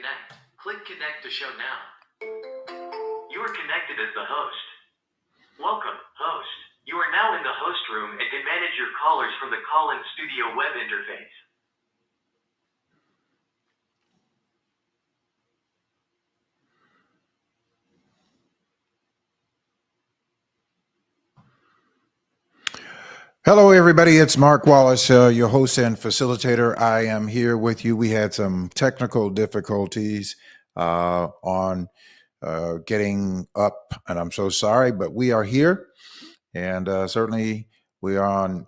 connect. Click connect to show now. You are connected as the host. Welcome, host. You are now in the host room and can manage your callers from the call-in studio web interface. Hello, everybody. It's Mark Wallace, your host and facilitator. I am here with you. We had some technical difficulties on getting up, and I'm so sorry, but we are here. And certainly we are on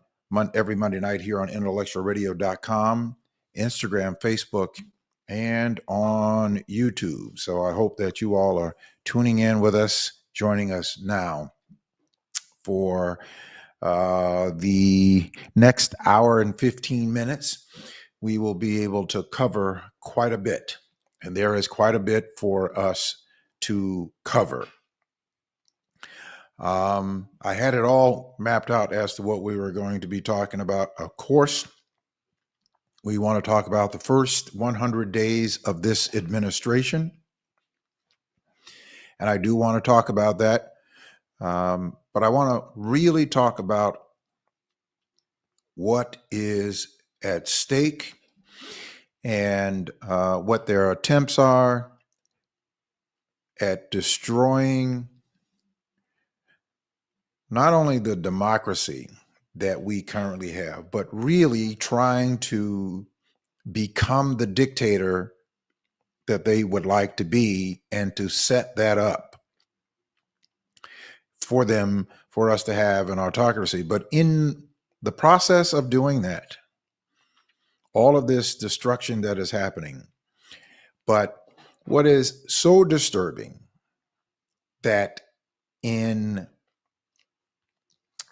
every Monday night here on intellectualradio.com, Instagram, Facebook, and on YouTube. So I hope that you all are tuning in with us, joining us now for the next hour and 15 minutes. We will be able to cover quite a bit, and there is quite a bit for us to cover. I had it all mapped out as to what we were going to be talking about. Of course, we want to talk about the first 100 days of this administration, and I do want to talk about that. But I want to really talk about what is at stake and what their attempts are at destroying not only the democracy that we currently have, but really trying to become the dictator that they would like to be and to set that up for them, for us to have an autocracy. But in the process of doing that, all of this destruction that is happening, but what is so disturbing that in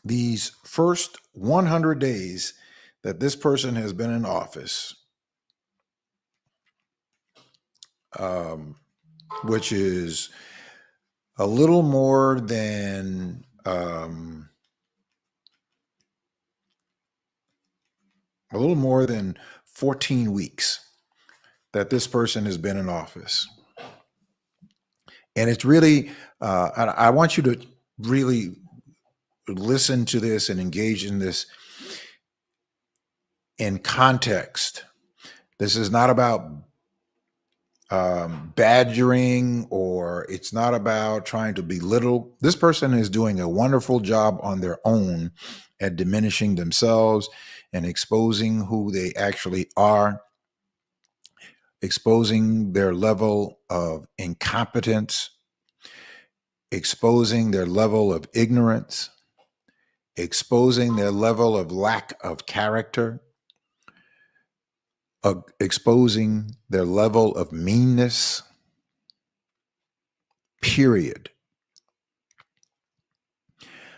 these first 100 days that this person has been in office, which is a little more than 14 weeks that this person has been in office. And it's really, I want you to really listen to this and engage in this in context. This is not about badgering, or it's not about trying to belittle. This person is doing a wonderful job on their own at diminishing themselves and exposing who they actually are, exposing their level of incompetence, exposing their level of ignorance, exposing their level of lack of character, exposing their level of meanness, period.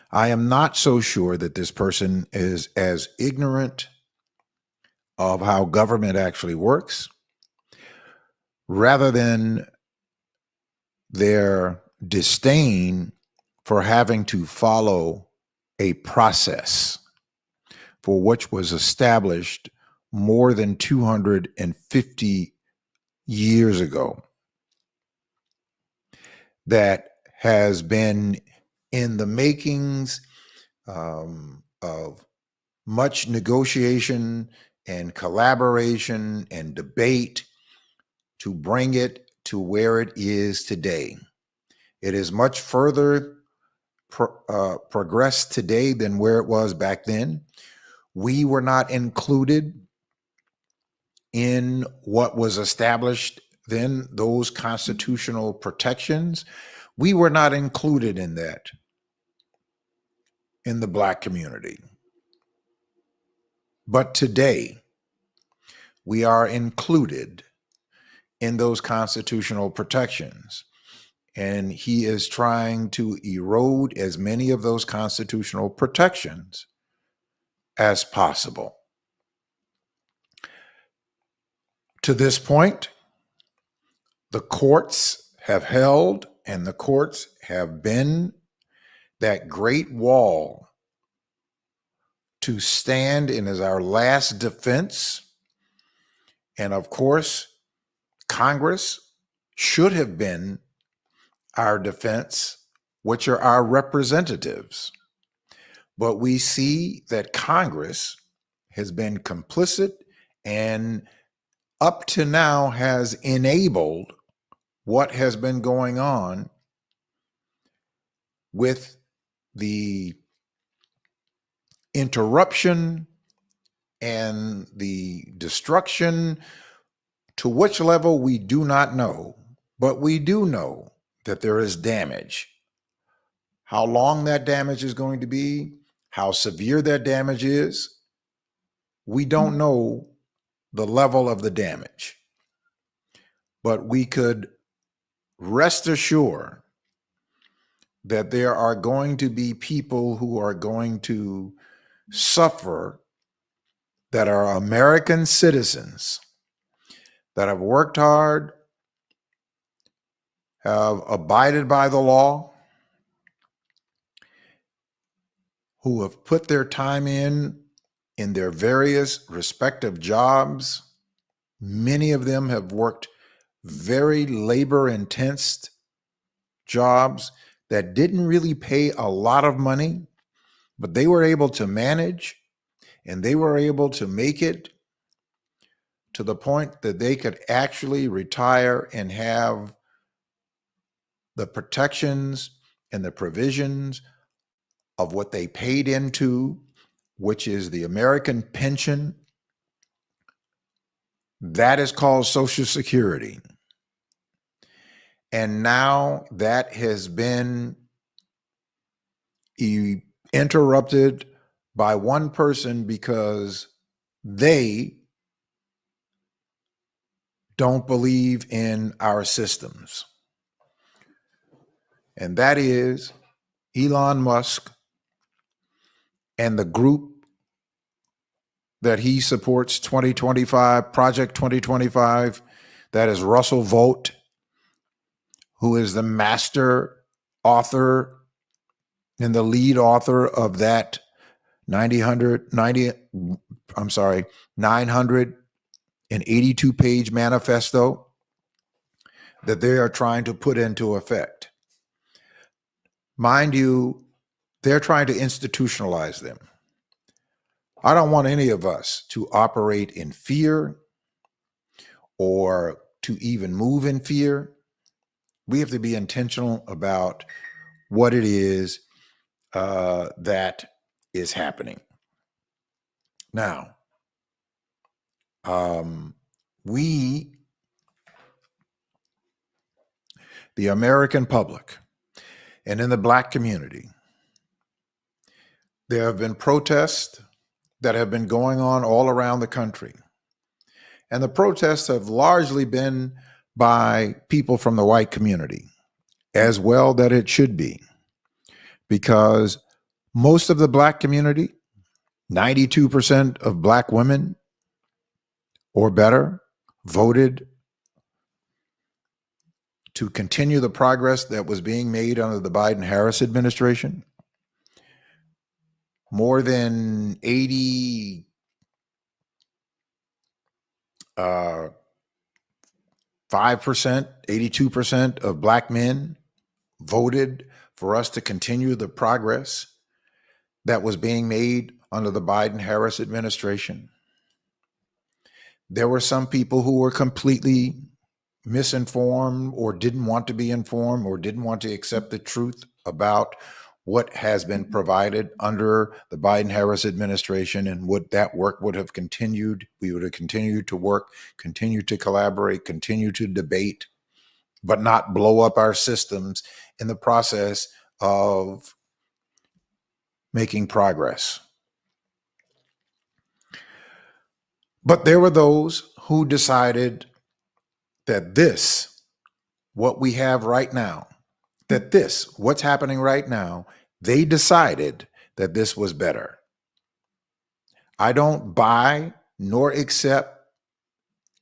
I am not so sure that this person is as ignorant of how government actually works, rather than their disdain for having to follow a process for which was established more than 250 years ago, that has been in the makings of much negotiation and collaboration and debate to bring it to where it is today. It is much further progressed today than where it was back then. We were not included in what was established then, those constitutional protections. We were not included in that in the Black community. But today, we are included in those constitutional protections. And he is trying to erode as many of those constitutional protections as possible. To this point, the courts have held, and the courts have been that great wall to stand in as our last defense. And of course, Congress should have been our defense, which are our representatives. But we see that Congress has been complicit and up to now has enabled what has been going on with the interruption and the destruction, to which level we do not know, but we do know that there is damage. How long that damage is going to be, how severe that damage is, we don't know the level of the damage. But we could rest assured that there are going to be people who are going to suffer that are American citizens that have worked hard, have abided by the law, who have put their time in their various respective jobs. Many of them have worked very labor intense jobs that didn't really pay a lot of money, but they were able to manage and they were able to make it to the point that they could actually retire and have the protections and the provisions of what they paid into, which is the American pension. That is called Social Security. And now that has been interrupted by one person because they don't believe in our systems. And that is Elon Musk and the group that he supports, 2025, Project 2025, that is Russell Vought, who is the master author and the lead author of that 982 page manifesto that they are trying to put into effect. Mind you, they're trying to institutionalize them. I don't want any of us to operate in fear or to even move in fear. We have to be intentional about what it is that is happening. Now, we, the American public, and in the Black community, there have been protests that have been going on all around the country. And the protests have largely been by people from the white community, as well that it should be, because most of the Black community, 92% of Black women or better, voted to continue the progress that was being made under the Biden-Harris administration. More than 82% of Black men voted for us to continue the progress that was being made under the Biden-Harris administration. There were some people who were completely misinformed or didn't want to be informed or didn't want to accept the truth about what has been provided under the Biden-Harris administration and what that work would have continued. We would have continued to work, continue to collaborate, continue to debate, but not blow up our systems in the process of making progress. But there were those who decided that this, what we have right now, that this, what's happening right now, they decided that this was better. I don't buy nor accept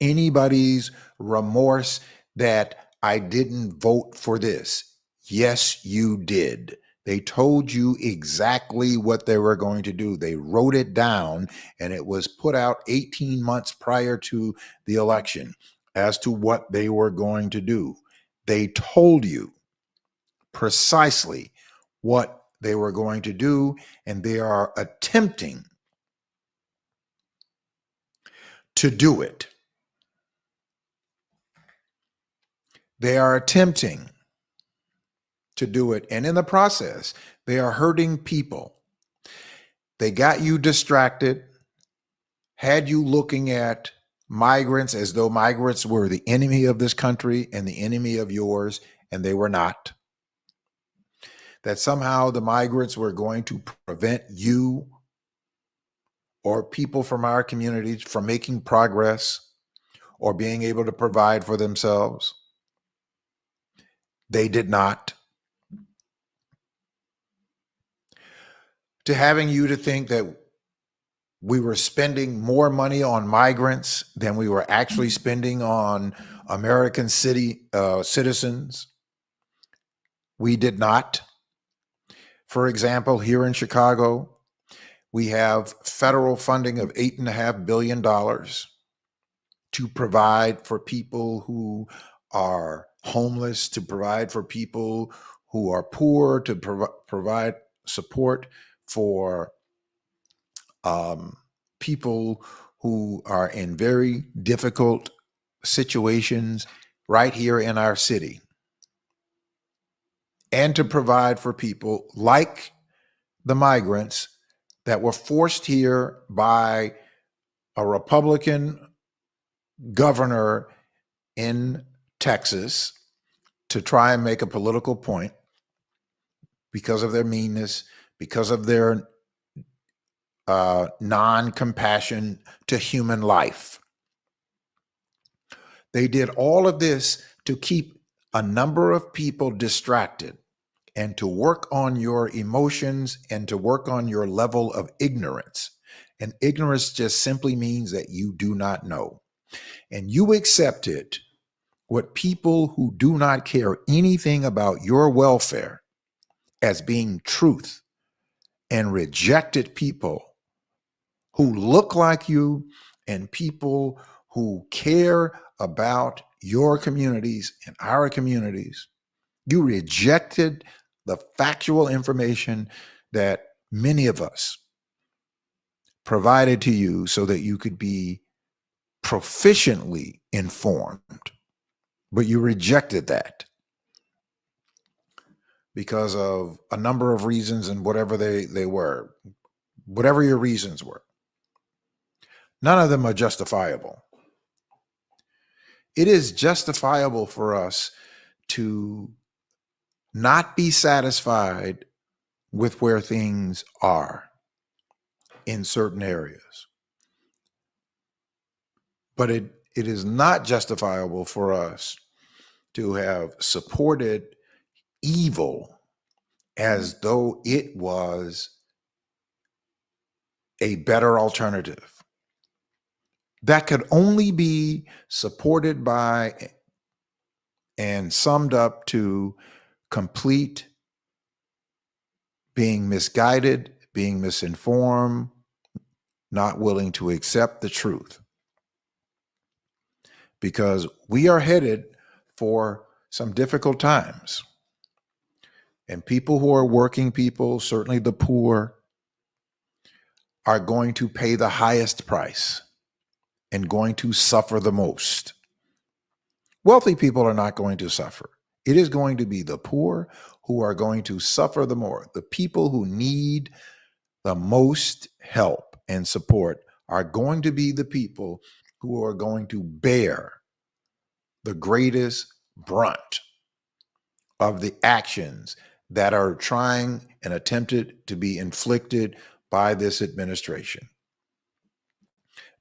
anybody's remorse that I didn't vote for this. Yes, you did. They told you exactly what they were going to do. They wrote it down and it was put out 18 months prior to the election. as to what they were going to do. They told you precisely what they were going to do, and they are attempting to do it. They are attempting to do it, and in the process, they are hurting people. They got you distracted, had you looking at migrants as though migrants were the enemy of this country and the enemy of yours, and they were not. That somehow the migrants were going to prevent you or people from our communities from making progress or being able to provide for themselves. They did not. To having you to think that we were spending more money on migrants than we were actually spending on American citizens. We did not. For example, here in Chicago, we have federal funding of $8.5 billion to provide for people who are homeless, to provide for people who are poor, to provide support for people who are in very difficult situations right here in our city, and to provide for people like the migrants that were forced here by a Republican governor in Texas to try and make a political point because of their meanness, because of their non-compassion to human life. They did all of this to keep a number of people distracted and to work on your emotions and to work on your level of ignorance. And ignorance just simply means that you do not know. And you accepted what people who do not care anything about your welfare as being truth and rejected people who look like you and people who care about your communities and our communities. You rejected the factual information that many of us provided to you so that you could be proficiently informed, but you rejected that because of a number of reasons, and whatever they were, whatever your reasons were. None of them are justifiable. It is justifiable for us to not be satisfied with where things are in certain areas. But it is not justifiable for us to have supported evil as though it was a better alternative. That could only be supported by and summed up to complete being misguided, being misinformed, not willing to accept the truth. Because we are headed for some difficult times. And people who are working people, certainly the poor, are going to pay the highest price and going to suffer the most. Wealthy people are not going to suffer. It is going to be the poor who are going to suffer the more. The people who need the most help and support are going to be the people who are going to bear the greatest brunt of the actions that are trying and attempted to be inflicted by this administration.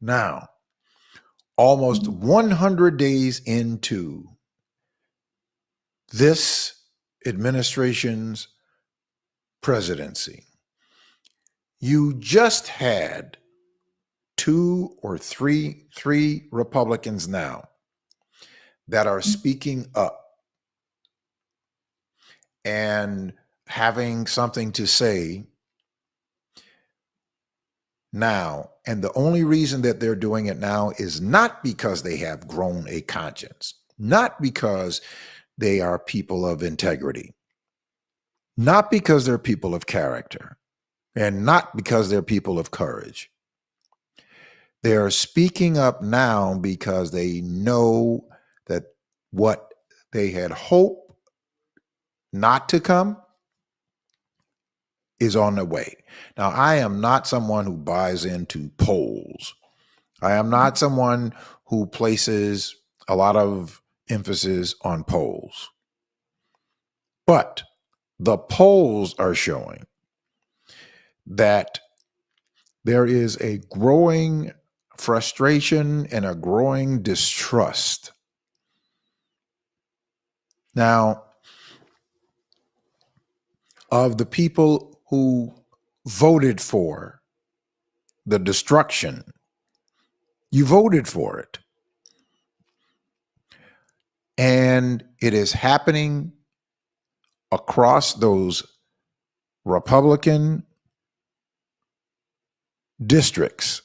Now, almost 100 days into this administration's presidency, you just had three Republicans now that are speaking up and having something to say, now. And the only reason that they're doing it now is not because they have grown a conscience, not because they are people of integrity, not because they're people of character, and not because they're people of courage. They are speaking up now because they know that what they had hoped not to come is on the way. Now, I am not someone who buys into polls. I am not someone who places a lot of emphasis on polls. But the polls are showing that there is a growing frustration and a growing distrust. Now, of the people who voted for the destruction, you voted for it. And it is happening across those Republican districts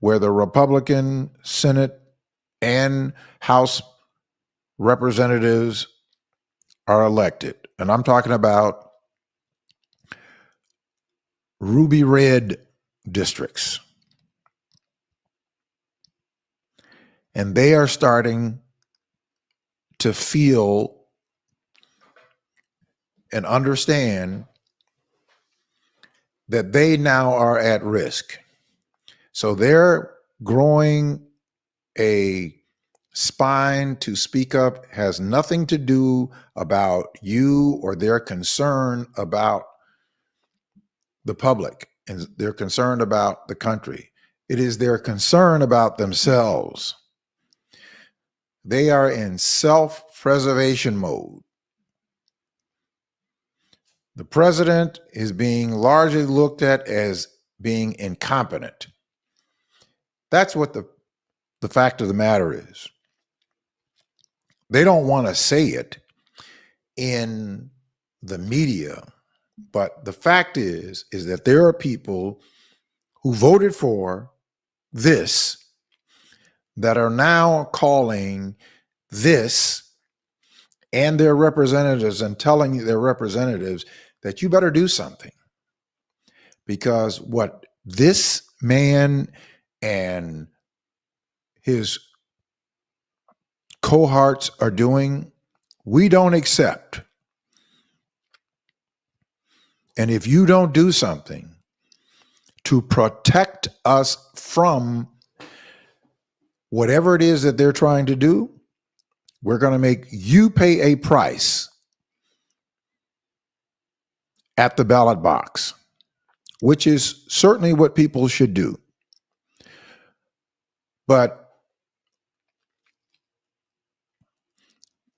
where the Republican Senate and House representatives are elected. And I'm talking about ruby red districts. And they are starting to feel and understand that they now are at risk. So they're growing a spine to speak up. Has nothing to do about you or their concern about the public, and they're concerned about the country. It is their concern about themselves. They are in self-preservation mode. The president is being largely looked at as being incompetent. That's what the fact of the matter is. They don't want to say it in the media, but the fact is that there are people who voted for this that are now calling this and their representatives and telling their representatives that you better do something. Because what this man and his cohorts are doing, we don't accept. And if you don't do something to protect us from whatever it is that they're trying to do, we're going to make you pay a price at the ballot box, which is certainly what people should do. But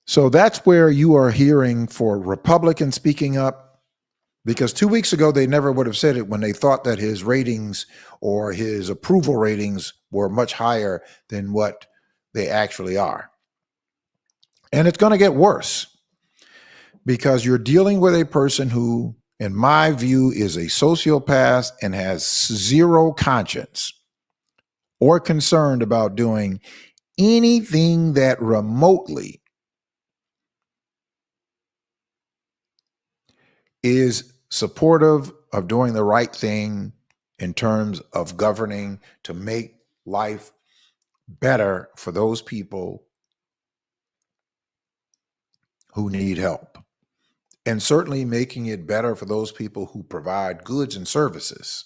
so that's where you are hearing for Republicans speaking up, because 2 weeks ago, they never would have said it when they thought that his ratings or his approval ratings were much higher than what they actually are. And it's going to get worse because you're dealing with a person who, in my view, is a sociopath and has zero conscience or concerned about doing anything that remotely is supportive of doing the right thing in terms of governing to make life better for those people who need help. And certainly making it better for those people who provide goods and services,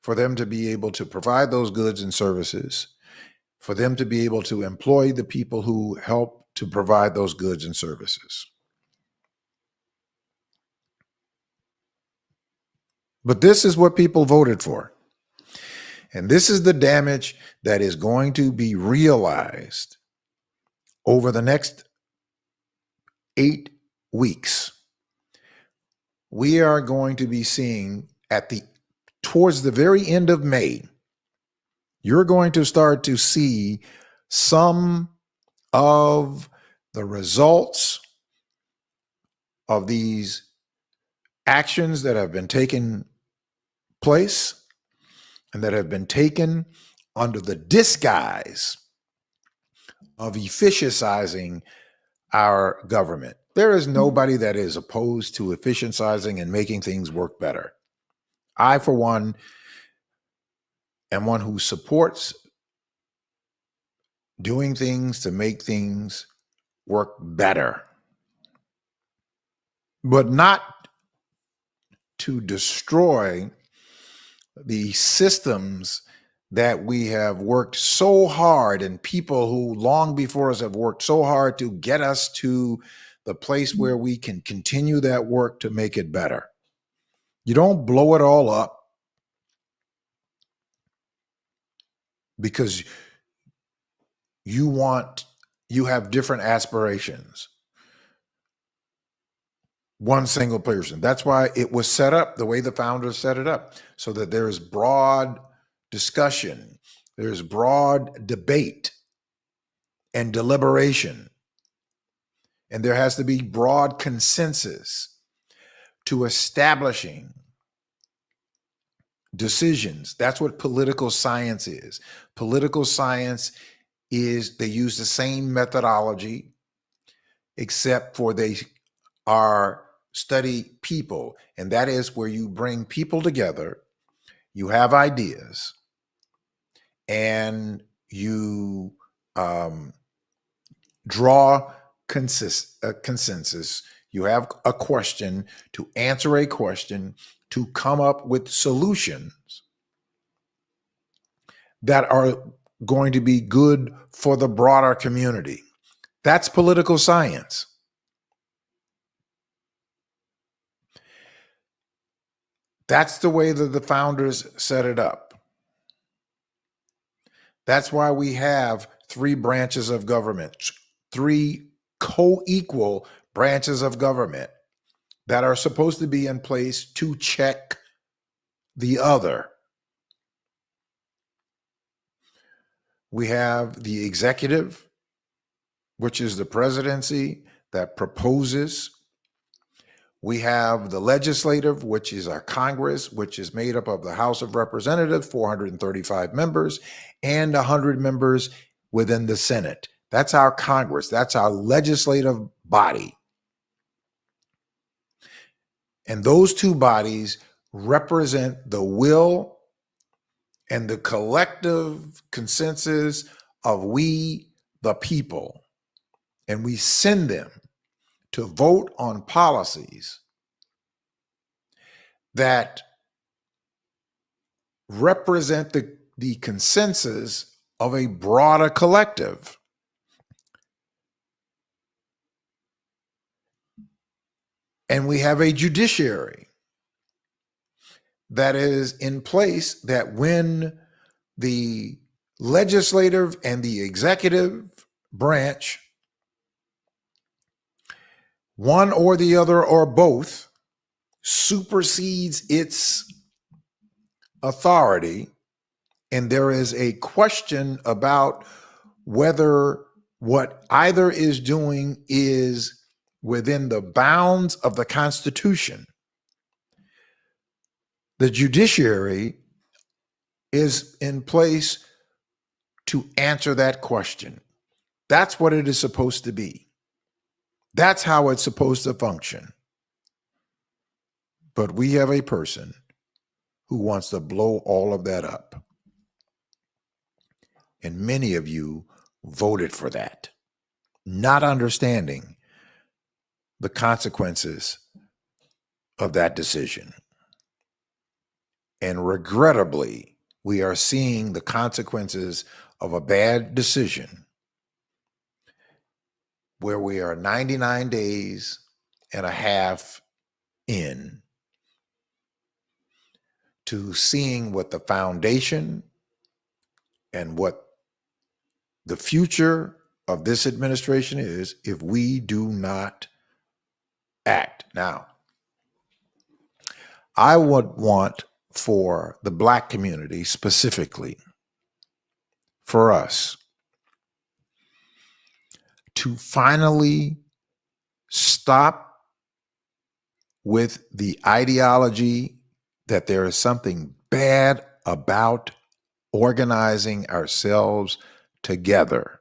for them to be able to provide those goods and services, for them to be able to employ the people who help to provide those goods and services. But this is what people voted for. And this is the damage that is going to be realized over the next 8 weeks. We are going to be seeing towards the very end of May, you're going to start to see some of the results of these actions that have been taking place. and that have been taken under the disguise of efficientizing our government. There is nobody that is opposed to efficientizing and making things work better. I, for one, am one who supports doing things to make things work better, but not to destroy the systems that we have worked so hard, and people who long before us have worked so hard to get us to the place where we can continue that work to make it better. You don't blow it all up because you have different aspirations. One single person. That's why it was set up the way the founders set it up, so that there is broad discussion, there's broad debate and deliberation, and there has to be broad consensus to establishing decisions. That's what political science is. Political science is they use the same methodology, except for they are study people. And that is where you bring people together, you have ideas, and you draw consensus. You have a question to answer a question to come up with solutions that are going to be good for the broader community. That's political science. That's the way that the founders set it up. That's why we have three branches of government, three co-equal branches of government that are supposed to be in place to check the other. We have the executive, which is the presidency that proposes. We have the legislative, which is our Congress, which is made up of the House of Representatives, 435 members, and 100 members within the Senate. That's our Congress. That's our legislative body. And those two bodies represent the will and the collective consensus of we, the people. And we send them to vote on policies that represent the consensus of a broader collective. And we have a judiciary that is in place that when the legislative and the executive branch, one or the other or both, supersedes its authority, and there is a question about whether what either is doing is within the bounds of the Constitution, the judiciary is in place to answer that question. That's what it is supposed to be. That's how it's supposed to function. But we have a person who wants to blow all of that up. And many of you voted for that, not understanding the consequences of that decision. And regrettably, we are seeing the consequences of a bad decision where we are 99 days and a half in to seeing what the foundation and what the future of this administration is if we do not act. Now, I would want for the Black community specifically, for us, to finally stop with the ideology that there is something bad about organizing ourselves together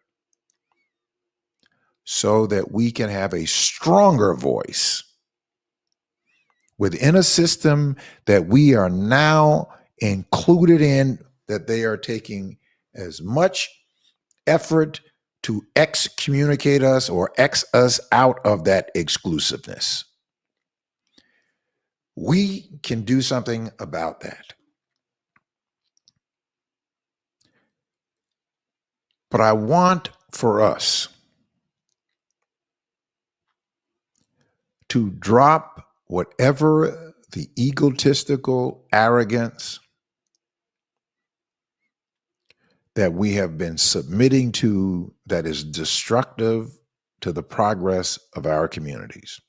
so that we can have a stronger voice within a system that we are now included in, that they are taking as much effort to excommunicate us or X us out of that exclusiveness. We can do something about that. But I want for us to drop whatever the egotistical arrogance that we have been submitting to, that is destructive to the progress of our communities.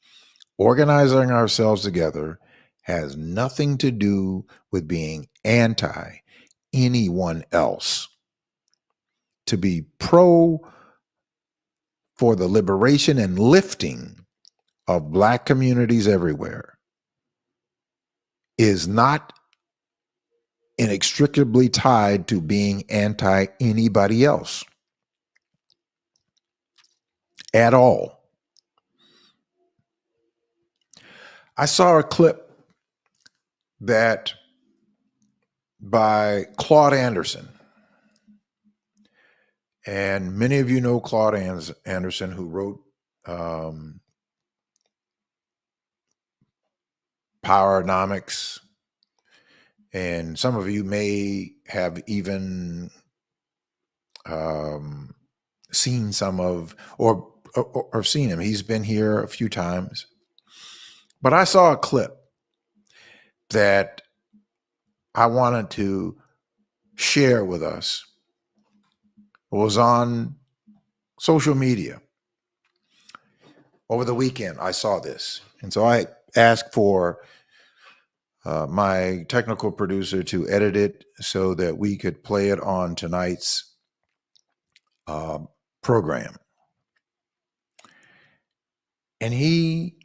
Organizing ourselves together has nothing to do with being anti anyone else. To be pro for the liberation and lifting of Black communities everywhere is not inextricably tied to being anti anybody else at all. I saw a clip that by Claude Anderson, and many of you know Claude Anderson, who wrote Powernomics, and some of you may have even seen some of or seen him. He's been here a few times. But I saw a clip that I wanted to share with us. It was on social media. Over the weekend, I saw this. And so I asked for my technical producer to edit it so that we could play it on tonight's program. And he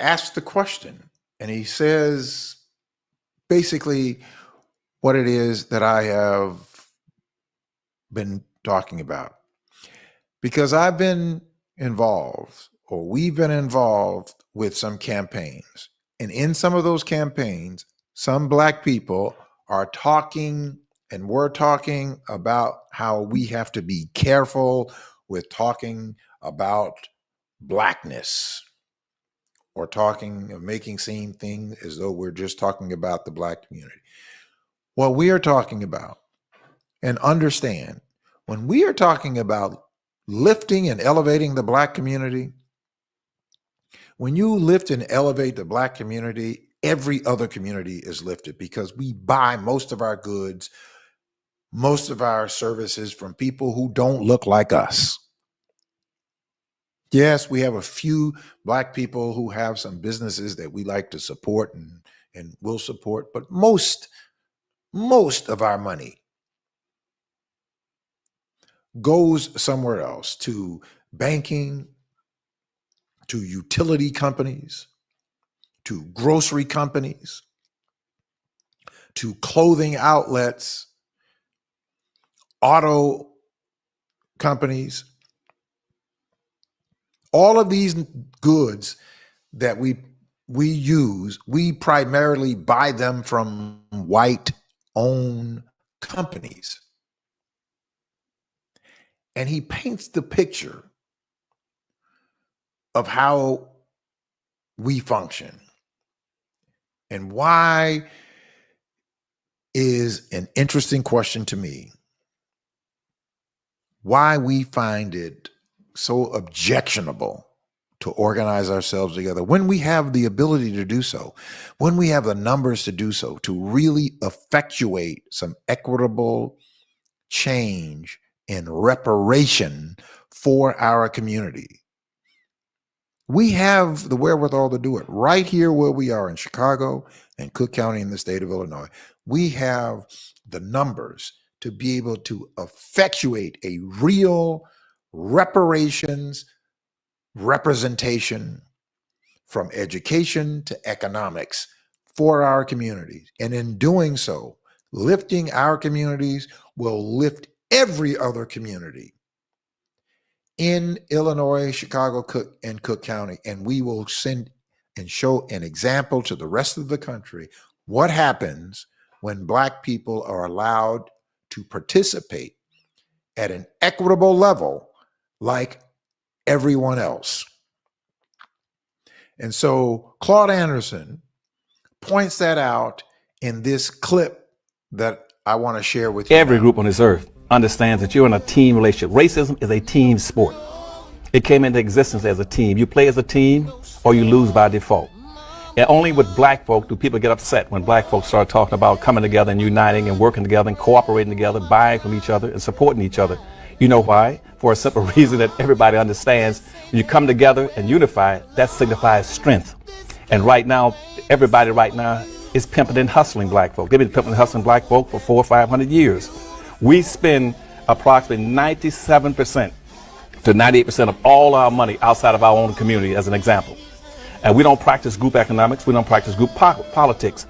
asked the question, and he says basically what it is that I have been talking about. Because I've been involved, or we've been involved with some campaigns. And in some of those campaigns, some Black people are talking, and we're talking about how we have to be careful with talking about Blackness, or talking or making seem things as though we're just talking about the Black community. What we are talking about, and understand, when we are talking about lifting and elevating the Black community, when you lift and elevate the Black community, every other community is lifted, because we buy most of our goods, most of our services from people who don't look like us. Yes, we have a few Black people who have some businesses that we like to support and will support, but most of our money goes somewhere else, to banking, to utility companies, to grocery companies, to clothing outlets, auto companies. All of these goods that we use, we primarily buy them from white-owned companies. And he paints the picture of how we function. And why is an interesting question to me. Why we find it so objectionable to organize ourselves together when we have the ability to do so, when we have the numbers to do so, to really effectuate some equitable change and reparation for our community. We have the wherewithal to do it right here where we are in Chicago and Cook County in the state of Illinois. We have the numbers to be able to effectuate a real reparations representation, from education to economics, for our communities. And in doing so, Lifting our communities will lift every other community in Illinois, Chicago, and Cook County, and we will send and show an example to the rest of the country what happens when Black people are allowed to participate at an equitable level like everyone else. And so Claude Anderson points that out in this clip that I want to share with you. Every group on this earth understands that you're in a team relationship. Racism is a team sport. It came into existence as a team. You play as a team or you lose by default. And only with Black folk do people get upset when Black folks start talking about coming together and uniting and working together and cooperating together, buying from each other and supporting each other. You know why? For a simple reason that everybody understands. When you come together and unify, that signifies strength. And right now, everybody right now is pimping and hustling Black folk. They've been pimping and hustling Black folk for 400 or 500 years. We spend approximately 97% to 98% of all our money outside of our own community, as an example. And we don't practice group economics. We don't practice group politics.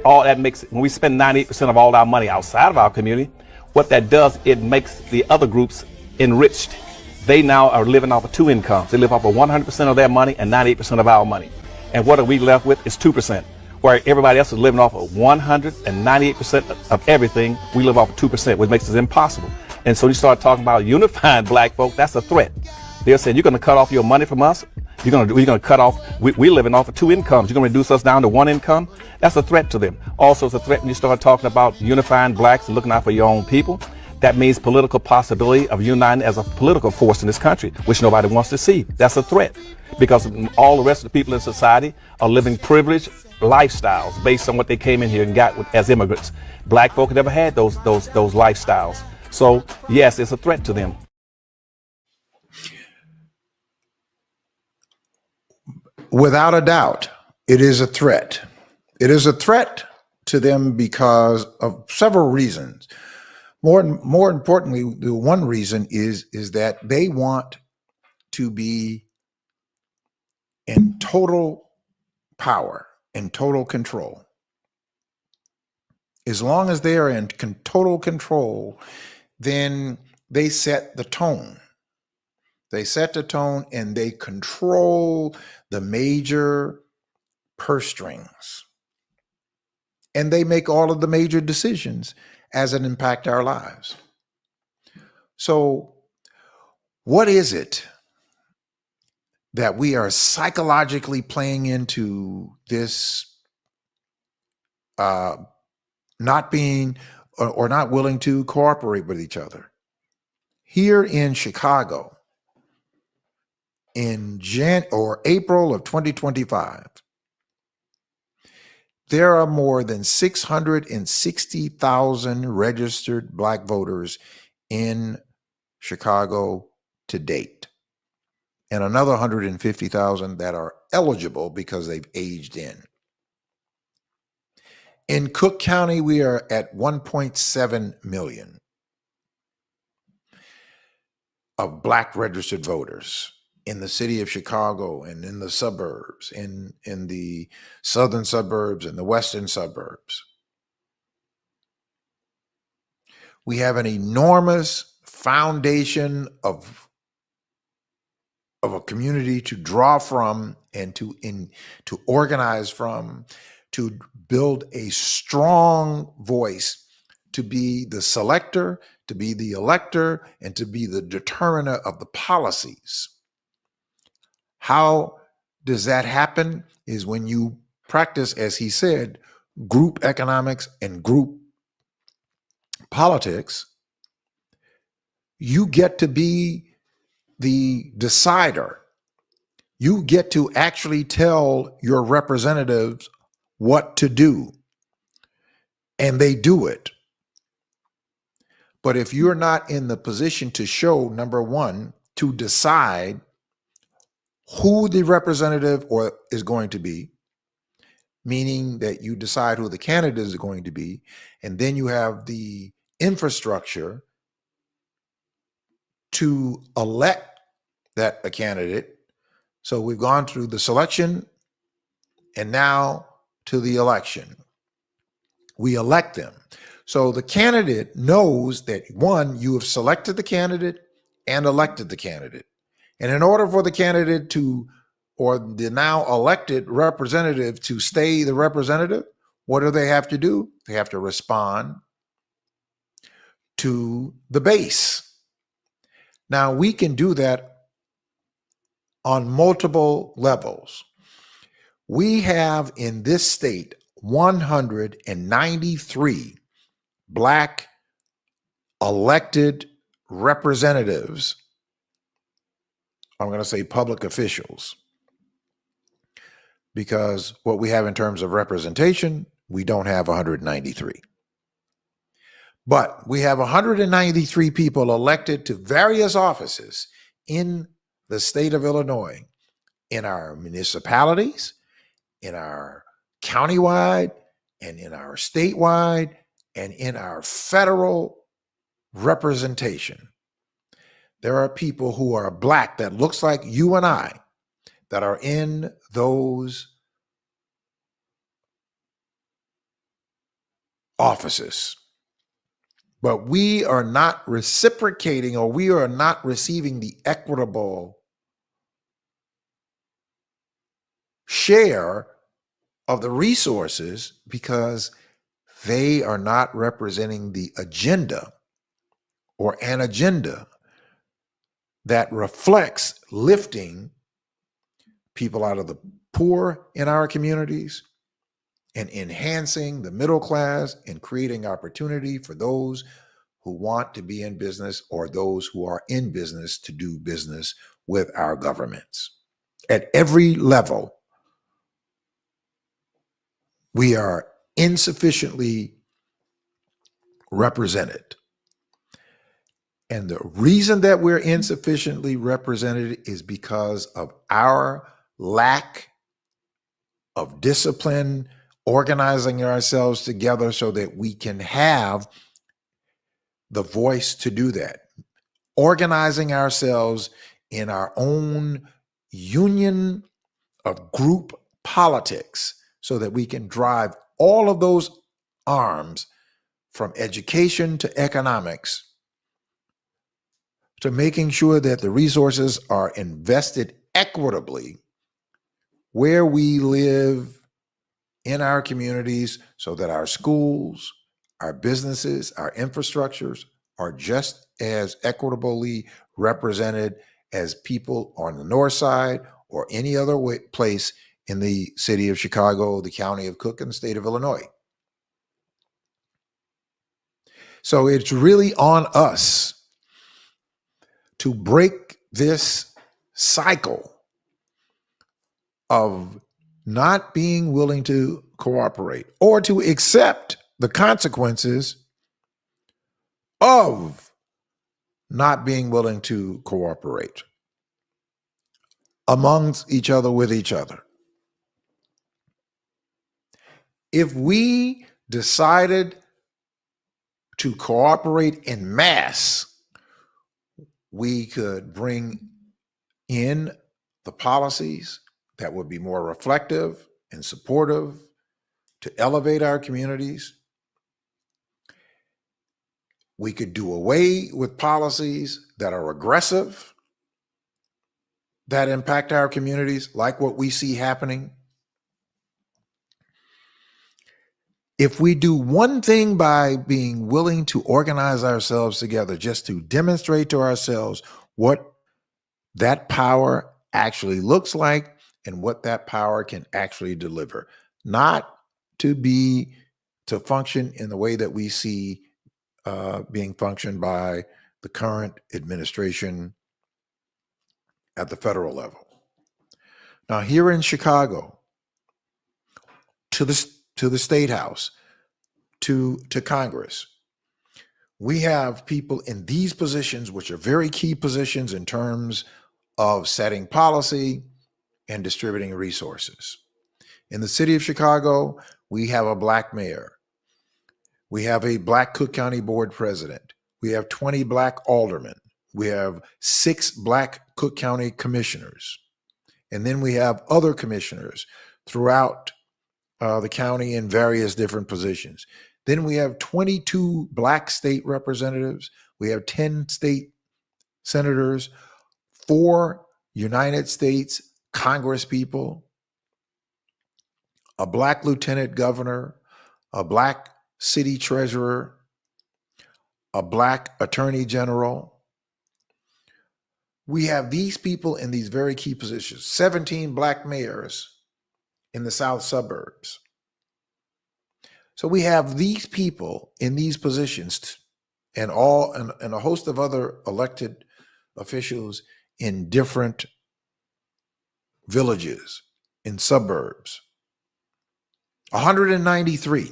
All that makes, when we spend 98% of all our money outside of our community, what that does, it makes the other groups enriched. They now are living off of two incomes. They live off of 100% of their money and 98% of our money. And what are we left with is 2%. Where everybody else is living off of 198% of everything, we live off of 2%, which makes it impossible. And so you start talking about unifying Black folk, that's a threat. They're saying, you're going to cut off your money from us? You're going to cut off, we're living off of two incomes. You're going to reduce us down to one income? That's a threat to them. Also, it's a threat when you start talking about unifying Blacks and looking out for your own people. That means political possibility of uniting as a political force in this country, which nobody wants to see. That's a threat because all the rest of the people in society are living privileged lifestyles based on what they came in here and got as immigrants. Black folk never had those lifestyles. So, yes, it's a threat to them. Without a doubt, it is a threat. It is a threat to them because of several reasons. More importantly, the one reason is that they want to be in total power, in total control. As long as they are in total control, then they set the tone. They set the tone and they control the major purse strings. And they make all of the major decisions as it impact our lives. So what is it that we are psychologically playing into this not being or not willing to cooperate with each other? Here in Chicago, in April of 2025, there are more than 660,000 registered Black voters in Chicago to date, and another 150,000 that are eligible because they've aged in. In Cook County, we are at 1.7 million of Black registered voters in the city of Chicago and in the suburbs, in the southern suburbs and the western suburbs. We have an enormous foundation of a community to draw from and to organize from, to build a strong voice, to be the selector, to be the elector, and to be the determiner of the policies. How does that happen? Is when you practice, as he said, group economics and group politics. You get to be the decider. You get to actually tell your representatives what to do, and they do it. But if you're not in the position to show, number one, to decide who the representative is going to be, meaning that you decide who the candidate is going to be, and then you have the infrastructure to elect that a candidate. So we've gone through the selection and now to the election. We elect them. So the candidate knows that, one, you have selected the candidate and elected the candidate. And in order for the candidate to, or the now elected representative to stay the representative, what do they have to do? They have to respond to the base. Now, we can do that on multiple levels. We have in this state 193 Black elected representatives. I'm going to say public officials, because what we have in terms of representation, we don't have 193. But we have 193 people elected to various offices in the state of Illinois, in our municipalities, in our countywide, and in our statewide, and in our federal representation. There are people who are Black that looks like you and I that are in those offices. But we are not reciprocating, or we are not receiving the equitable share of the resources because they are not representing the agenda, or an agenda that reflects lifting people out of the poor in our communities and enhancing the middle class and creating opportunity for those who want to be in business, or those who are in business to do business with our governments. At every level, we are insufficiently represented. And the reason that we're insufficiently represented is because of our lack of discipline, organizing ourselves together so that we can have the voice to do that. Organizing ourselves in our own union of group politics so that we can drive all of those arms, from education to economics, to making sure that the resources are invested equitably where we live in our communities, so that our schools, our businesses, our infrastructures are just as equitably represented as people on the north side or any other place in the city of Chicago, the county of Cook, and the state of Illinois. So it's really on us to break this cycle of not being willing to cooperate, or to accept the consequences of not being willing to cooperate amongst each other, with each other. If we decided to cooperate in mass, we could bring in the policies that would be more reflective and supportive to elevate our communities. We could do away with policies that are aggressive, that impact our communities, like what we see happening. If we do one thing by being willing to organize ourselves together, just to demonstrate to ourselves what that power actually looks like and what that power can actually deliver, not to function in the way that we see being functioned by the current administration at the federal level. Now, here in Chicago, to the State House, to Congress, we have people in these positions, which are very key positions in terms of setting policy and distributing resources. In the city of Chicago, we have a Black mayor. We have a Black Cook County Board president. We have 20 Black aldermen. We have 6 Black Cook County commissioners. And then we have other commissioners throughout the county in various different positions. Then we have 22 black state representatives. We have 10 state senators, 4 United States Congress people, a black lieutenant governor, a black city treasurer, a black attorney general. We have these people in these very key positions, 17 black mayors in the south suburbs. So we have these people in these positions and a host of other elected officials in different villages, in suburbs. 193.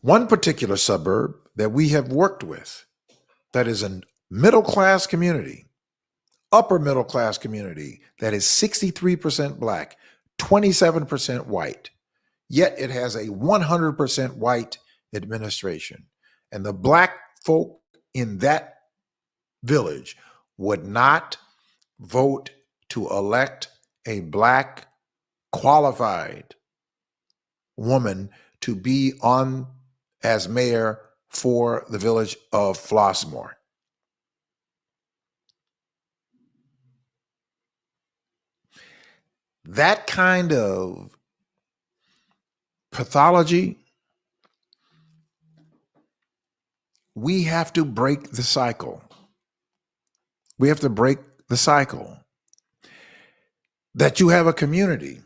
One particular suburb that we have worked with that is a middle class community, upper middle class community that is 63% black, 27% white, yet it has a 100% white administration. And the black folk in that village would not vote to elect a black qualified woman to be on as mayor for the village of Flossmoor. That kind of pathology, we have to break the cycle. We have to break the cycle that you have a community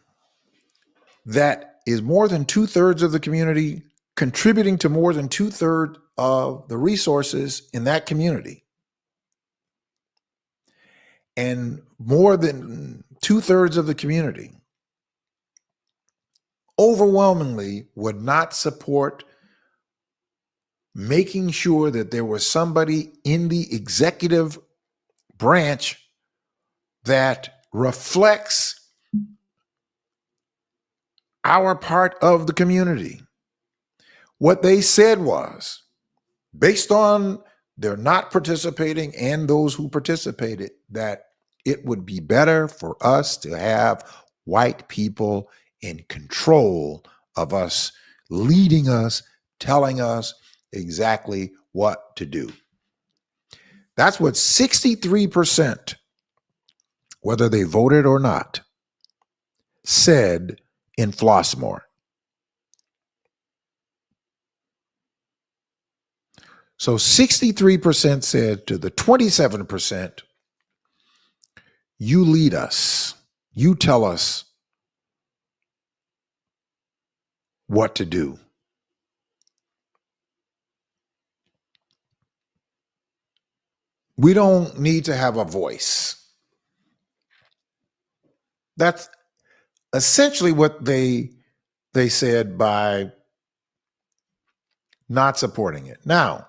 that is more than 2/3 of the community contributing to more than 2/3 of the resources in that community. And more than 2/3 of the community overwhelmingly would not support making sure that there was somebody in the executive branch that reflects our part of the community. What they said was, based on their not participating and those who participated, that it would be better for us to have white people in control of us, leading us, telling us exactly what to do. That's what 63%, whether they voted or not, said in Flossmoor. So 63% said to the 27%, you lead us. You tell us what to do. We don't need to have a voice. That's essentially what they said by not supporting it. Now,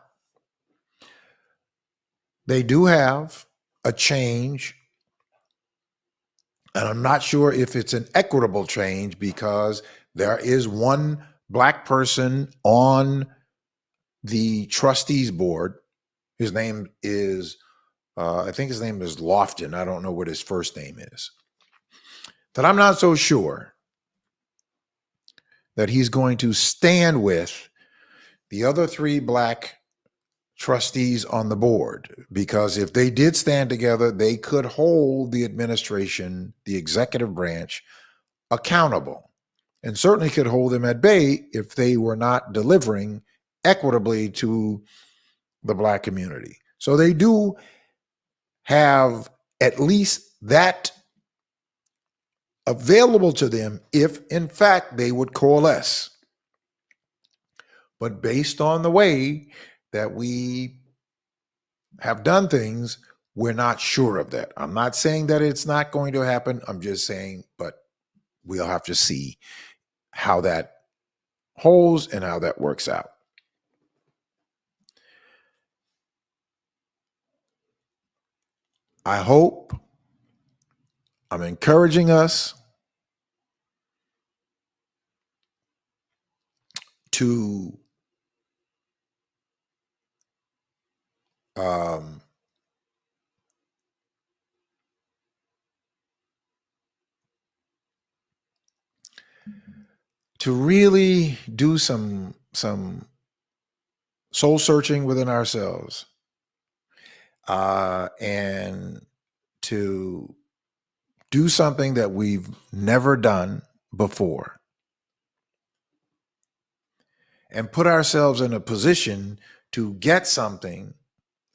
they do have a change, and I'm not sure if it's an equitable change because there is one black person on the trustees board. His name is, I think his name is Lofton. I don't know what his first name is. That I'm not so sure that he's going to stand with the other 3 black trustees on the board, because if they did stand together, they could hold the administration, the executive branch, accountable, and certainly could hold them at bay if they were not delivering equitably to the black community. So they do have at least that available to them if, in fact, they would coalesce. But based on the way that we have done things, we're not sure of that. I'm not saying that it's not going to happen. I'm just saying, but we'll have to see how that holds and how that works out. I hope, I'm encouraging us to to really do some soul searching within ourselves, and to do something that we've never done before, and put ourselves in a position to get something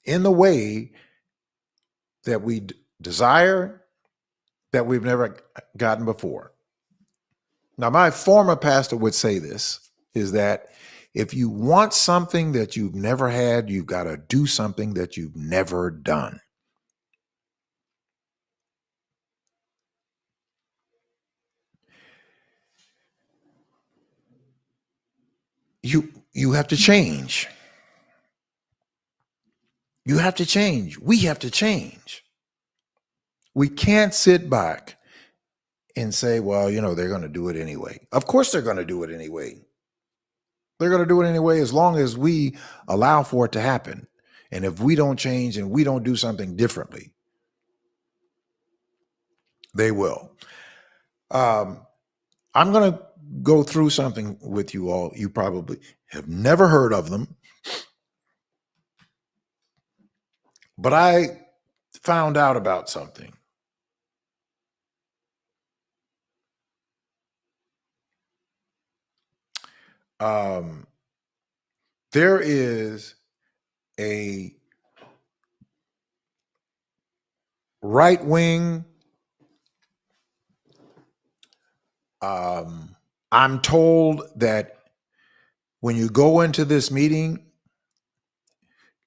in the way that we desire, that we've never gotten before. Now, my former pastor would say this, is that if you want something that you've never had, you've got to do something that you've never done. You have to change. You have to change. We have to change. We can't sit back and say, well, they're going to do it anyway. Of course they're going to do it anyway. They're going to do it anyway as long as we allow for it to happen. And if we don't change and we don't do something differently, they will. I'm going to go through something with you all. You probably have never heard of them, but I found out about something. There is a right-wing, I'm told that when you go into this meeting,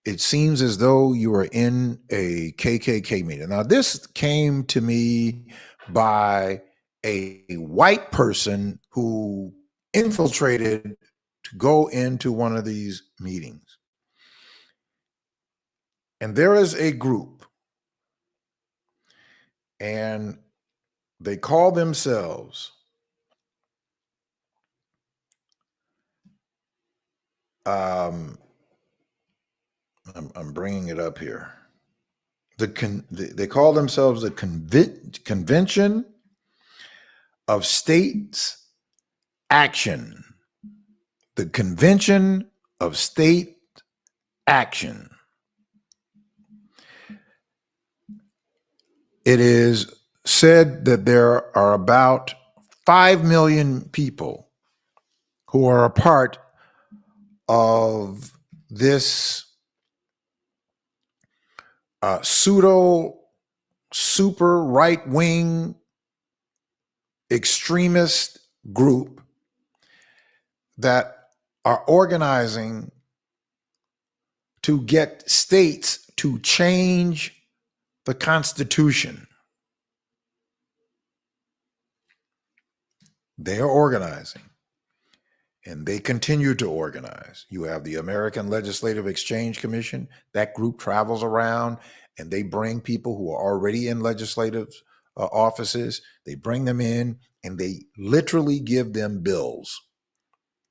it seems as though you are in a KKK meeting. Now, this came to me by a white person who infiltrated to go into one of these meetings. And there is a group, and they call themselves I'm bringing it up here. They call themselves the Convention of States Action. The Convention of State Action. It is said that there are about 5 million people who are a part of this pseudo super right-wing extremist group that are organizing to get states to change the Constitution. They are organizing, and they continue to organize. You have the American Legislative Exchange Commission. That group travels around, and they bring people who are already in legislative offices. They bring them in, and they literally give them bills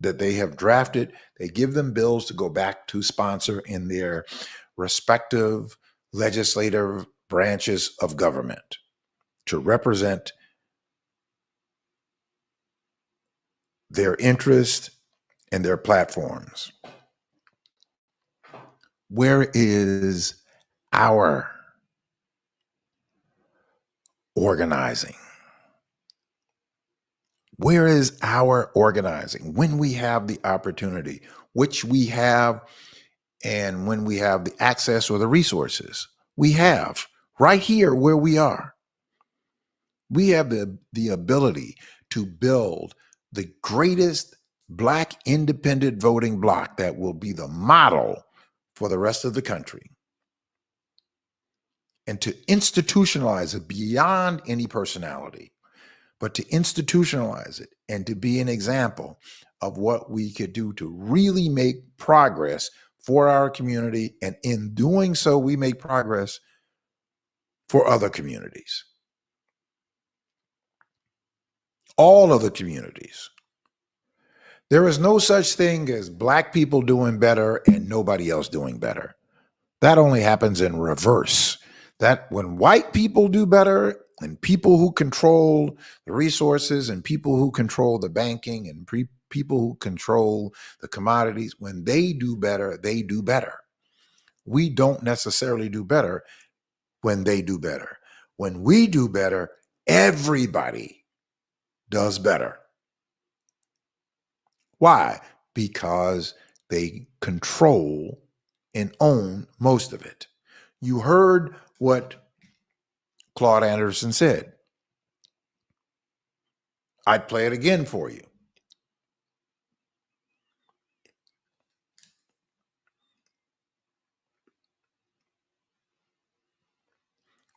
that they have drafted. They give them bills to go back to sponsor in their respective legislative branches of government to represent their interest and their platforms. Where is our organizing? Where is our organizing when we have the opportunity, which we have, and when we have the access or the resources? We have right here where we are. We have the ability to build the greatest Black independent voting bloc that will be the model for the rest of the country, and to institutionalize it beyond any personality, but to institutionalize it and to be an example of what we could do to really make progress for our community. And in doing so, we make progress for other communities, all of the communities. There is no such thing as Black people doing better and nobody else doing better. That only happens in reverse. That when white people do better And people who control the resources and people who control the banking and people who control the commodities, when they do better, they do better. We don't necessarily do better when they do better. When we do better, everybody does better. Why? Because they control and own most of it. You heard what Claude Anderson said. I'd play it again for you.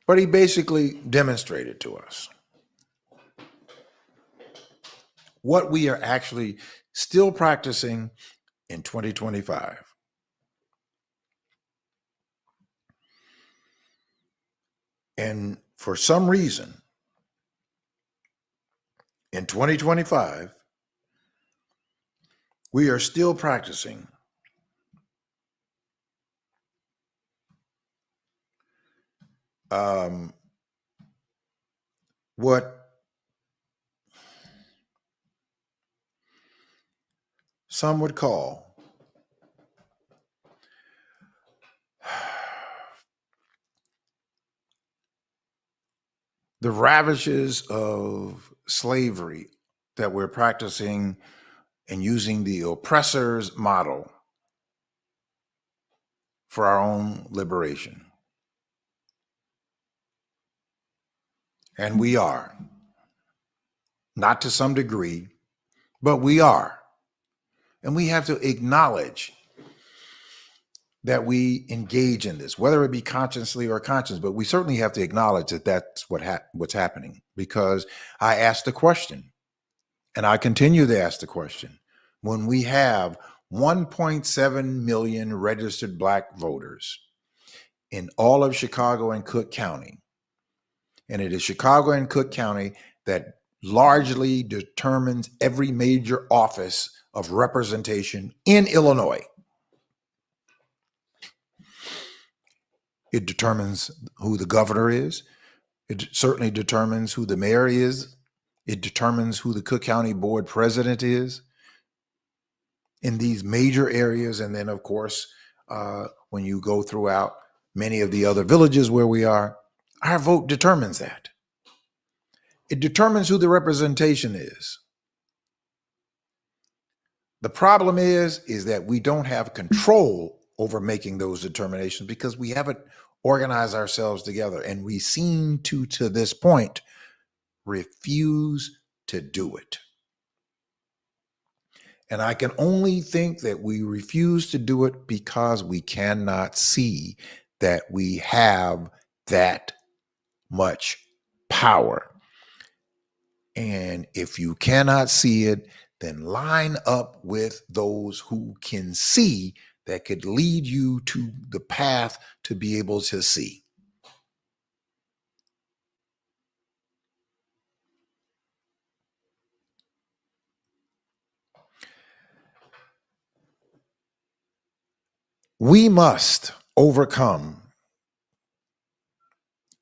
But he basically demonstrated to us what we are actually still practicing in 2025. And for some reason, in 2025, we are still practicing what some would call the ravages of slavery that we're practicing and using the oppressor's model for our own liberation. And we are, not to some degree, but we are. And we have to acknowledge that we engage in this, whether it be consciously or conscious, but we certainly have to acknowledge that that's what's happening. Because I asked the question, and I continue to ask the question, when we have 1.7 million registered Black voters in all of Chicago and Cook County, and it is Chicago and Cook County that largely determines every major office of representation in Illinois. It determines who the governor is. It certainly determines who the mayor is. It determines who the Cook County Board president is in these major areas. And then, of course, when you go throughout many of the other villages where we are, our vote determines that. It determines who the representation is. The problem is that we don't have control over making those determinations because we haven't organized ourselves together, and we seem to this point, refuse to do it. And I can only think that we refuse to do it because we cannot see that we have that much power. And if you cannot see it, then line up with those who can see that could lead you to the path to be able to see. We must overcome,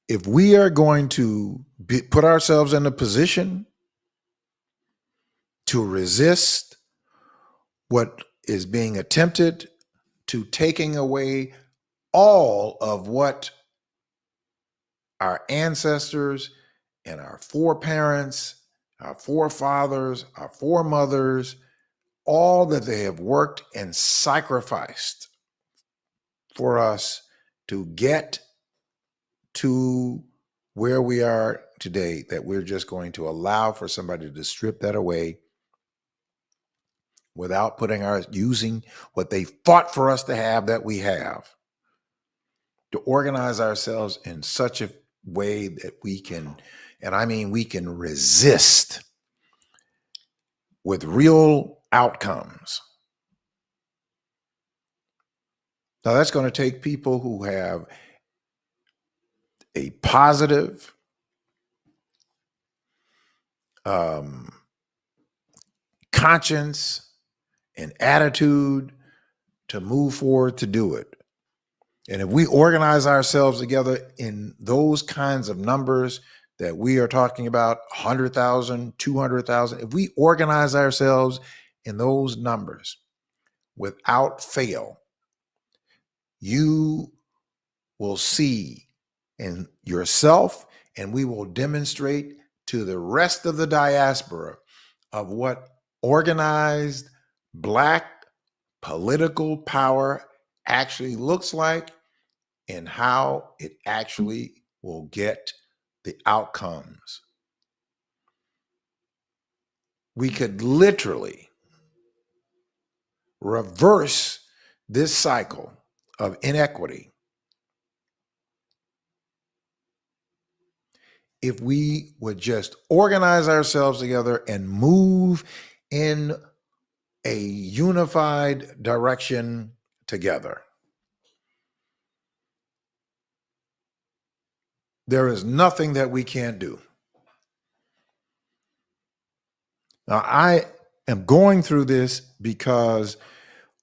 if we are going to put ourselves in a position to resist what is being attempted to taking away all of what our ancestors and our foreparents, our forefathers, our foremothers, all that they have worked and sacrificed for us to get to where we are today, that we're just going to allow for somebody to strip that away without using what they fought for us to have that we have, to organize ourselves in such a way that we can, and I mean we can resist with real outcomes. Now that's going to take people who have a positive conscience and attitude to move forward to do it. And if we organize ourselves together in those kinds of numbers, that we are talking about 100,000, 200,000, if we organize ourselves in those numbers without fail, you will see in yourself, and we will demonstrate to the rest of the diaspora of what organized Black political power actually looks like and how it actually will get the outcomes. We could literally reverse this cycle of inequity if we would just organize ourselves together and move in a unified direction together. There is nothing that we can't do. Now, I am going through this because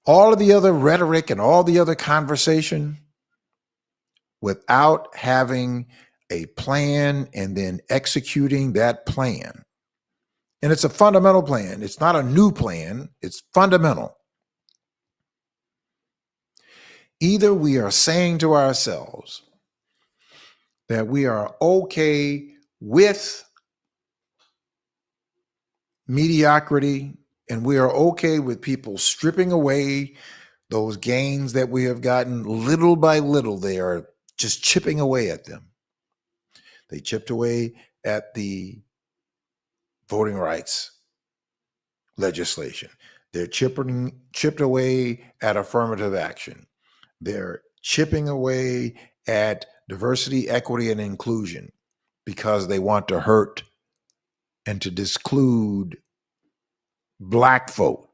all of the other rhetoric and all the other conversation, without having a plan and then executing that plan, and it's a fundamental plan. It's not a new plan. It's fundamental. Either we are saying to ourselves that we are okay with mediocrity and we are okay with people stripping away those gains that we have gotten little by little. They are just chipping away at them. They chipped away at the voting rights legislation. They're chipped away at affirmative action. They're chipping away at diversity, equity, and inclusion because they want to hurt and to disclude Black folk.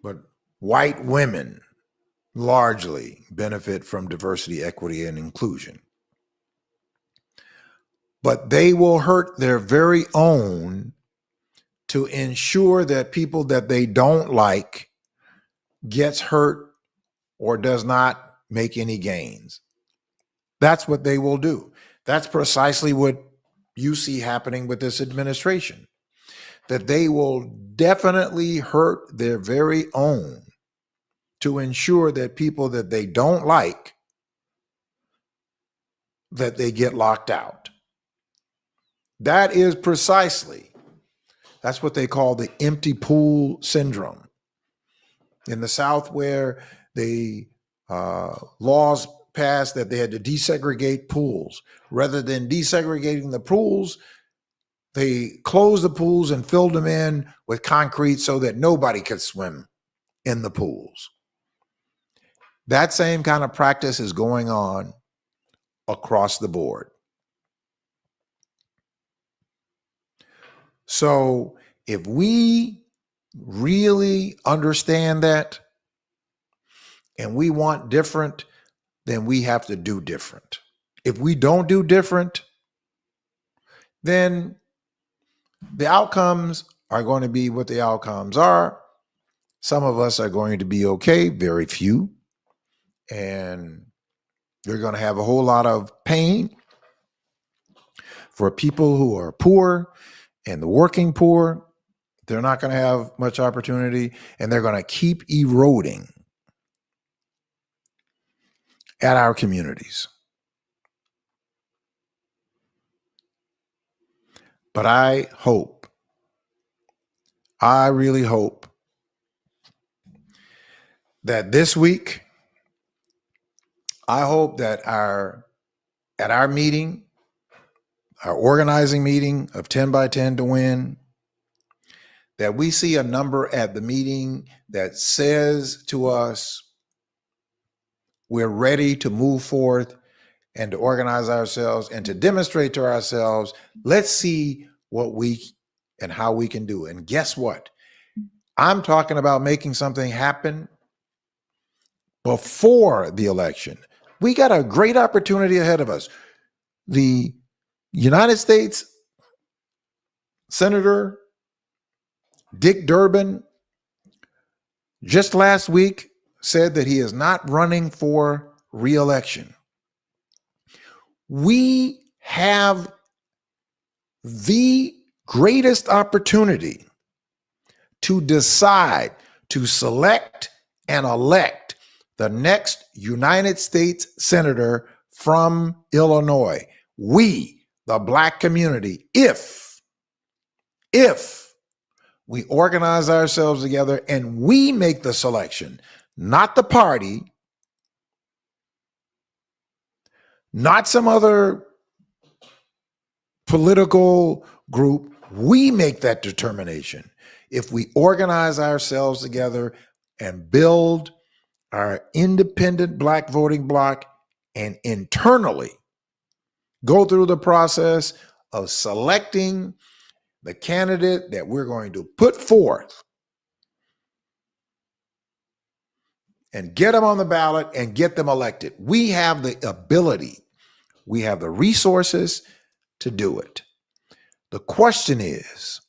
But white women largely benefit from diversity, equity, and inclusion. But they will hurt their very own to ensure that people that they don't like gets hurt or does not make any gains. That's what they will do. That's precisely what you see happening with this administration, that they will definitely hurt their very own to ensure that people that they don't like, that they get locked out. That is precisely, that's what they call the empty pool syndrome. In the South, where the laws passed that they had to desegregate pools, rather than desegregating the pools, they closed the pools and filled them in with concrete so that nobody could swim in the pools. That same kind of practice is going on across the board. So if we really understand that and we want different, then we have to do different. If we don't do different, then the outcomes are going to be what the outcomes are. Some of us are going to be okay, very few, and you're going to have a whole lot of pain for people who are poor and the working poor. They're not going to have much opportunity, and they're going to keep eroding at our communities. But I really hope that this week, I hope that at our meeting, our organizing meeting of 10 by 10 to win, that we see a number at the meeting that says to us, we're ready to move forth and to organize ourselves and to demonstrate to ourselves, let's see what we and how we can do. And guess what? I'm talking about making something happen before the election. We got a great opportunity ahead of us. The United States Senator Dick Durbin just last week said that he is not running for re-election. We have the greatest opportunity to decide, to select and elect the next United States Senator from Illinois. We, the Black community, if we organize ourselves together and we make the selection, not the party, not some other political group, we make that determination. If we organize ourselves together and build our independent Black voting bloc and internally go through the process of selecting the candidate that we're going to put forth and get them on the ballot and get them elected. We have the ability, we have the resources to do it. The question is,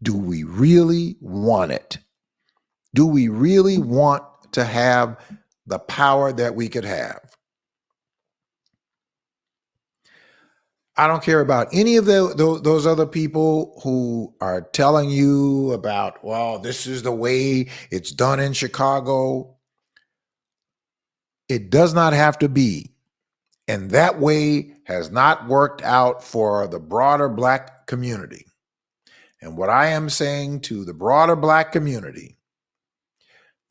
do we really want it? Do we really want to have the power that we could have? I don't care about any of those other people who are telling you about, well, this is the way it's done in Chicago. It does not have to be. And that way has not worked out for the broader Black community. And what I am saying to the broader Black community,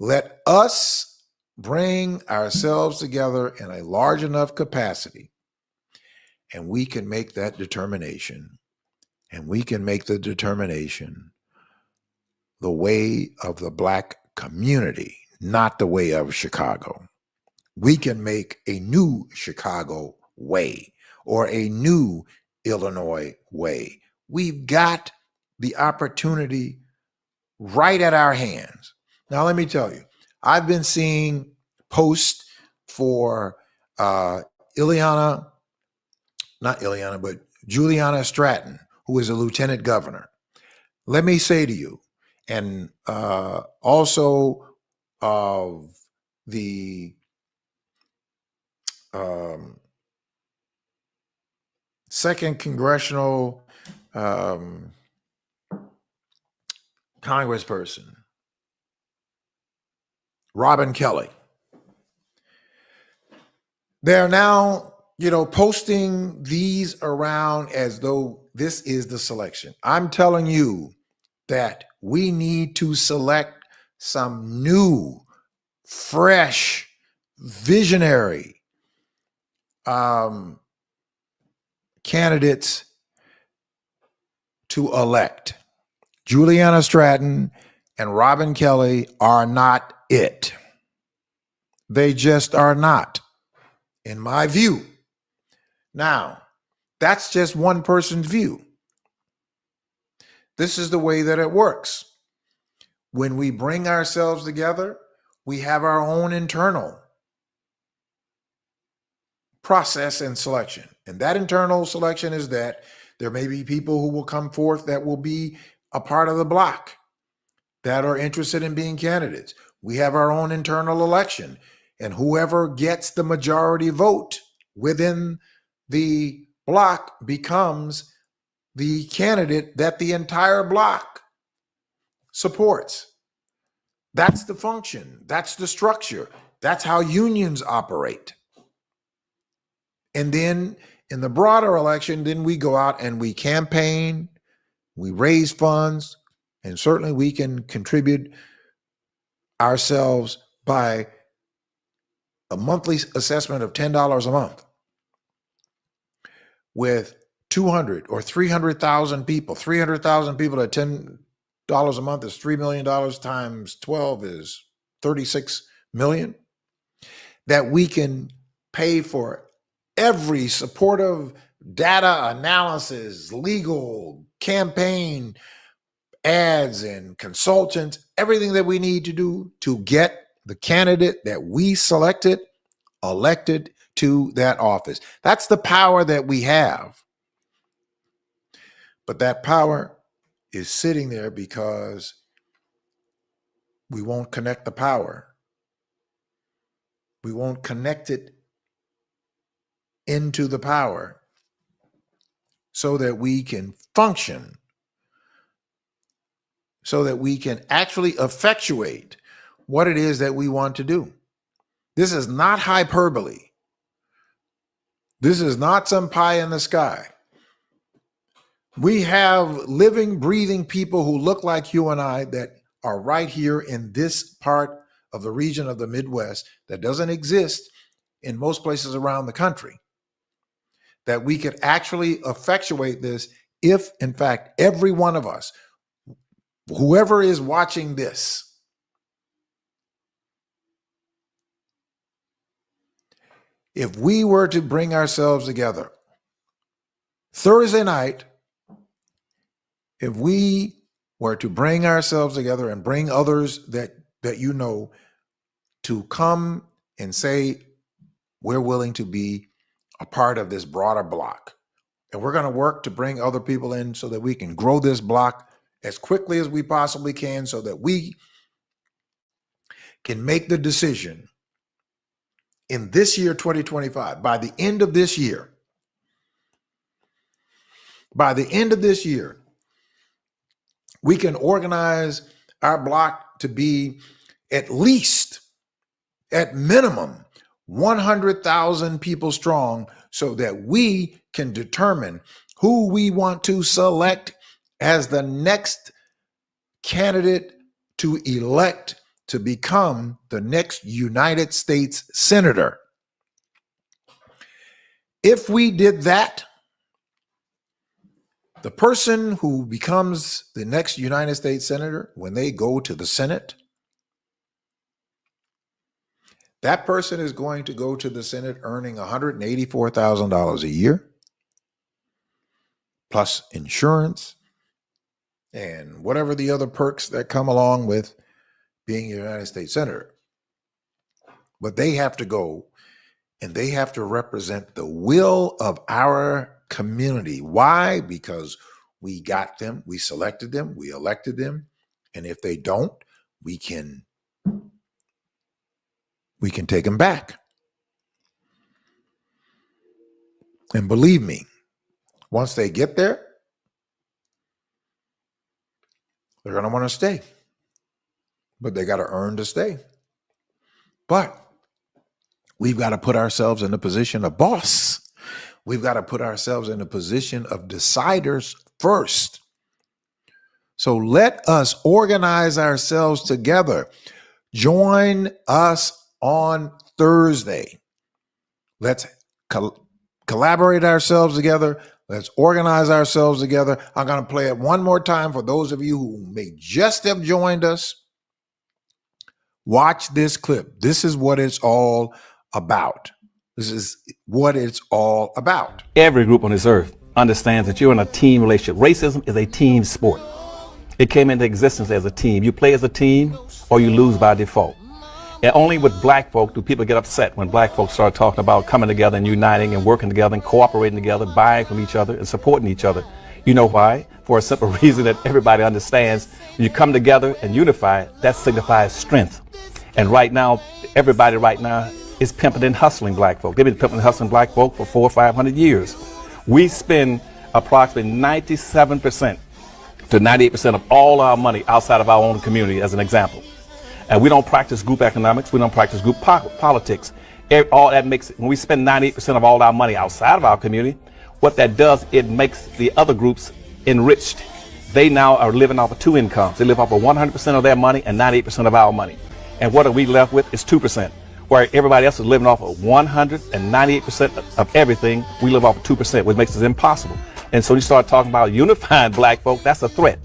let us bring ourselves together in a large enough capacity, and we can make that determination. And we can make the determination the way of the Black community, not the way of Chicago. We can make a new Chicago way or a new Illinois way. We've got the opportunity right at our hands. Now, let me tell you, I've been seeing posts for Juliana Stratton, who is a lieutenant governor. Let me say to you, and also of the second congressional congressperson, Robin Kelly. They're now, posting these around as though this is the selection. I'm telling you that we need to select some new, fresh, visionary candidates to elect. Juliana Stratton and Robin Kelly are not it. They just are not, in my view. Now, that's just one person's view. This is the way that it works. When we bring ourselves together, we have our own internal process and selection. And that internal selection is that there may be people who will come forth that will be a part of the block that are interested in being candidates. We have our own internal election, and whoever gets the majority vote within the block becomes the candidate that the entire block supports. That's the function. That's the structure. That's how unions operate. And then in the broader election, then we go out and we campaign, we raise funds, and certainly we can contribute ourselves by a monthly assessment of $10 a month. With 200 or 300,000 people, 300,000 people at $10 a month is $3 million times 12 is 36 million. That we can pay for every supportive data analysis, legal, campaign, ads, and consultants, everything that we need to do to get the candidate that we selected elected to that office. That's the power that we have. But that power is sitting there because we won't connect the power. We won't connect it into the power so that we can function, so that we can actually effectuate what it is that we want to do. This is not hyperbole. This is not some pie in the sky. We have living, breathing people who look like you and I that are right here in this part of the region of the Midwest that doesn't exist in most places around the country, that we could actually effectuate this if, in fact, every one of us, whoever is watching this, if we were to bring ourselves together Thursday night, if we were to bring ourselves together and bring others that you know to come and say, we're willing to be a part of this broader block. And we're going to work to bring other people in so that we can grow this block as quickly as we possibly can so that we can make the decision in this year, 2025, by the end of this year, we can organize our block to be at least, at minimum, 100,000 people strong so that we can determine who we want to select as the next candidate to elect to become the next United States Senator. If we did that, the person who becomes the next United States Senator, when they go to the Senate, that person is going to go to the Senate earning $184,000 a year, plus insurance and whatever the other perks that come along with being a United States Senator. But they have to go and they have to represent the will of our community. Why? Because we got them, we selected them, we elected them. And if they don't, we can take them back. And believe me, once they get there, they're going to want to stay. But they got to earn to stay. But we've got to put ourselves in a position of boss. We've got to put ourselves in a position of deciders first. So let us organize ourselves together. Join us on Thursday. Let's collaborate ourselves together. Let's organize ourselves together. I'm going to play it one more time for those of you who may just have joined us. Watch this clip. This is what it's all about. This is what it's all about. Every group on this earth understands that you're in a team relationship. Racism is a team sport. It came into existence as a team. You play as a team or you lose by default. And only with black folk do people get upset when black folks start talking about coming together and uniting and working together and cooperating together, buying from each other and supporting each other. You know why? For a simple reason that everybody understands. When you come together and unify, that signifies strength. And right now, everybody right now is pimping and hustling black folk. They've been pimping and hustling black folk for 400 or 500 years. We spend approximately 97% to 98% of all our money outside of our own community, as an example. And we don't practice group economics. We don't practice group politics. All that makes, when we spend 98% of all our money outside of our community, what that does, it makes the other groups enriched. They now are living off of two incomes. They live off of 100% of their money and 98% of our money. And what are we left with is 2%. Where everybody else is living off of 198% of everything, we live off of 2%, which makes it impossible. And so you start talking about unifying black folk, that's a threat.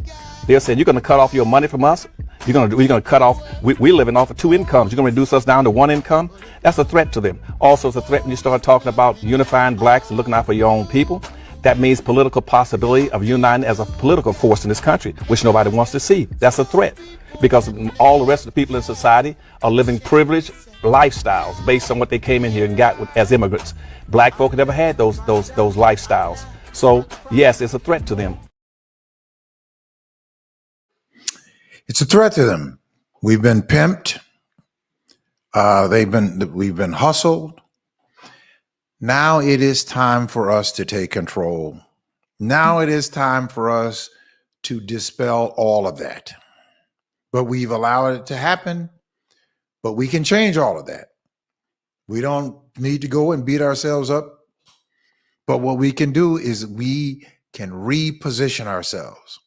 They're saying, you're going to cut off your money from us? You're going to cut off, we're living off of two incomes. You're going to reduce us down to one income? That's a threat to them. Also, it's a threat when you start talking about unifying blacks and looking out for your own people. That means political possibility of uniting as a political force in this country, which nobody wants to see. That's a threat because all the rest of the people in society are living privileged lifestyles based on what they came in here and got as immigrants. Black folk never had those lifestyles. So yes, it's a threat to them. It's a threat to them. We've been pimped. We've been hustled. Now it is time for us to take control. Now it is time for us to dispel all of that. But we've allowed it to happen, but we can change all of that. We don't need to go and beat ourselves up. But what we can do is we can reposition ourselves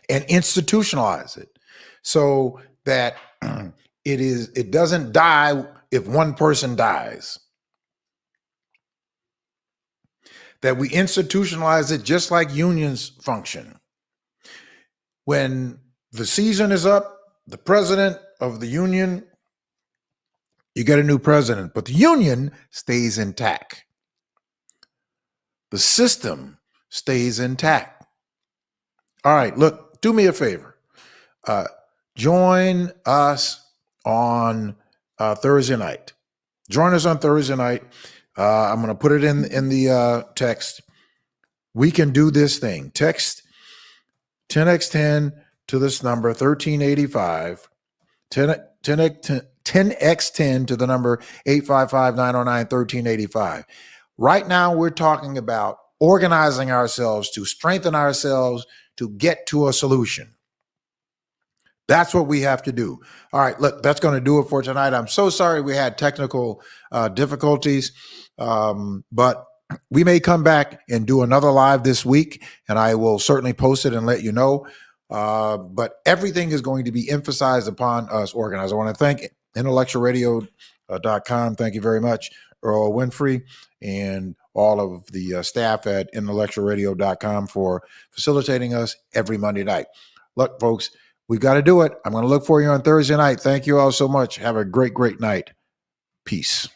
and institutionalize it so that it doesn't die if one person dies. That we institutionalize it just like unions function. When the season is up, the president of the union, you get a new president, but the union stays intact. The system stays intact. All right, look, do me a favor. Join us on Thursday night. Join us on Thursday night. I'm going to put it in the text. We can do this thing. Text 10x10 to this number 1385. 10x10 to the number 855-909-1385. Right now, we're talking about organizing ourselves to strengthen ourselves to get to a solution. That's what we have to do. All right, look, that's going to do it for tonight. I'm so sorry we had technical difficulties, but we may come back and do another live this week, and I will certainly post it and let you know. But everything is going to be emphasized upon us organized. I want to thank intellectualradio.com. Thank you very much, Earl Winfrey, and all of the staff at intellectualradio.com for facilitating us every Monday night. Look, folks, we've got to do it. I'm going to look for you on Thursday night. Thank you all so much. Have a great, great night. Peace.